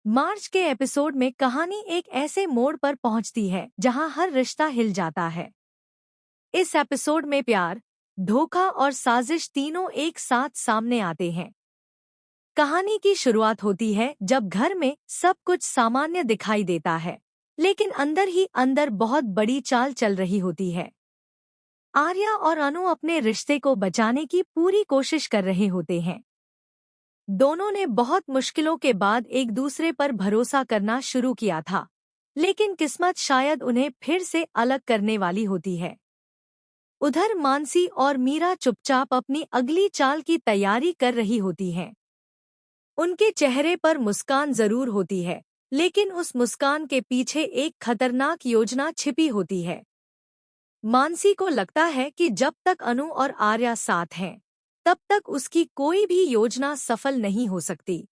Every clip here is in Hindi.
मार्च के एपिसोड में कहानी एक ऐसे मोड़ पर पहुंचती है जहां हर रिश्ता हिल जाता है। इस एपिसोड में प्यार, धोखा और साजिश तीनों एक साथ सामने आते हैं। कहानी की शुरुआत होती है जब घर में सब कुछ सामान्य दिखाई देता है, लेकिन अंदर ही अंदर बहुत बड़ी चाल चल रही होती है। आर्या और अनु अपने रिश्ते को बचाने की पूरी कोशिश कर रहे होते हैं। दोनों ने बहुत मुश्किलों के बाद एक दूसरे पर भरोसा करना शुरू किया था, लेकिन किस्मत शायद उन्हें फिर से अलग करने वाली होती है। उधर मानसी और मीरा चुपचाप अपनी अगली चाल की तैयारी कर रही होती हैं। उनके चेहरे पर मुस्कान जरूर होती है, लेकिन उस मुस्कान के पीछे एक खतरनाक योजना छिपी होती है। मानसी को लगता है कि जब तक अनु और आर्या साथ हैं, तब तक उसकी कोई भी योजना सफल नहीं हो सकती।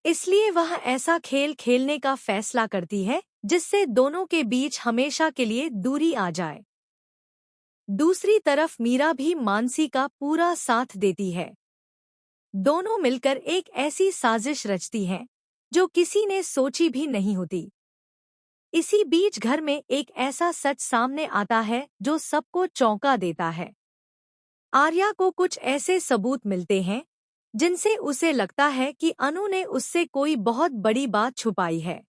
इसलिए वह ऐसा खेल खेलने का फैसला करती है जिससे दोनों के बीच हमेशा के लिए दूरी आ जाए। दूसरी तरफ मीरा भी मानसी का पूरा साथ देती है। दोनों मिलकर एक ऐसी साजिश रचती हैं जो किसी ने सोची भी नहीं होती। इसी बीच घर में एक ऐसा सच सामने आता है जो सबको चौंका देता है। आर्या को कुछ ऐसे सबूत मिलते हैं जिनसे उसे लगता है कि अनु ने उससे कोई बहुत बड़ी बात छुपाई है।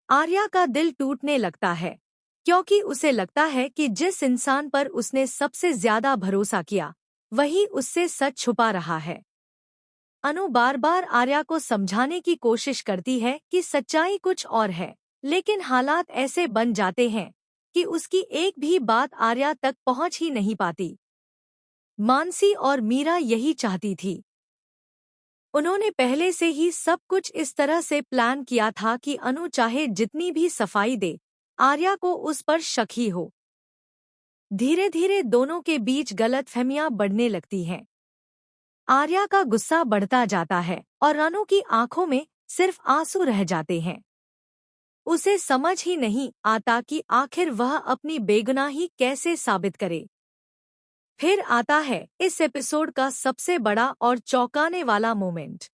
आर्या का दिल टूटने लगता है, क्योंकि उसे लगता है कि जिस इंसान पर उसने सबसे ज्यादा भरोसा किया, वही उससे सच छुपा रहा है। अनु बार बार आर्या को समझाने की कोशिश करती है कि सच्चाई कुछ और है, लेकिन हालात ऐसे बन जाते हैं कि उसकी एक भी बात आर्या तक पहुंच ही नहीं पाती। मानसी और मीरा यही चाहती थी। उन्होंने पहले से ही सब कुछ इस तरह से प्लान किया था कि अनु चाहे जितनी भी सफाई दे, आर्या को उस पर शक ही हो। धीरे धीरे दोनों के बीच गलतफहमियां बढ़ने लगती हैं। आर्या का गुस्सा बढ़ता जाता है और अनु की आंखों में सिर्फ आंसू रह जाते हैं। उसे समझ ही नहीं आता कि आखिर वह अपनी बेगुनाही कैसे साबित करे। फिर आता है इस एपिसोड का सबसे बड़ा और चौंकाने वाला मोमेंट।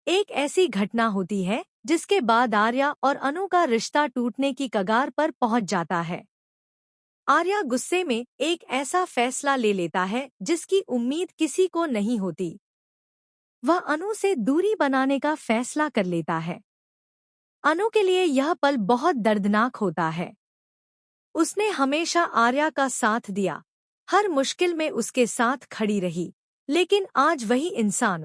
एक ऐसी घटना होती है जिसके बाद आर्या और अनु का रिश्ता टूटने की कगार पर पहुंच जाता है। आर्या गुस्से में एक ऐसा फैसला ले लेता है जिसकी उम्मीद किसी को नहीं होती। वह अनु से दूरी बनाने का फैसला कर लेता है। अनु के लिए यह पल बहुत दर्दनाक होता है। उसने हमेशा आर्या का साथ दिया, हर मुश्किल में उसके साथ खड़ी रही, लेकिन आज वही इंसान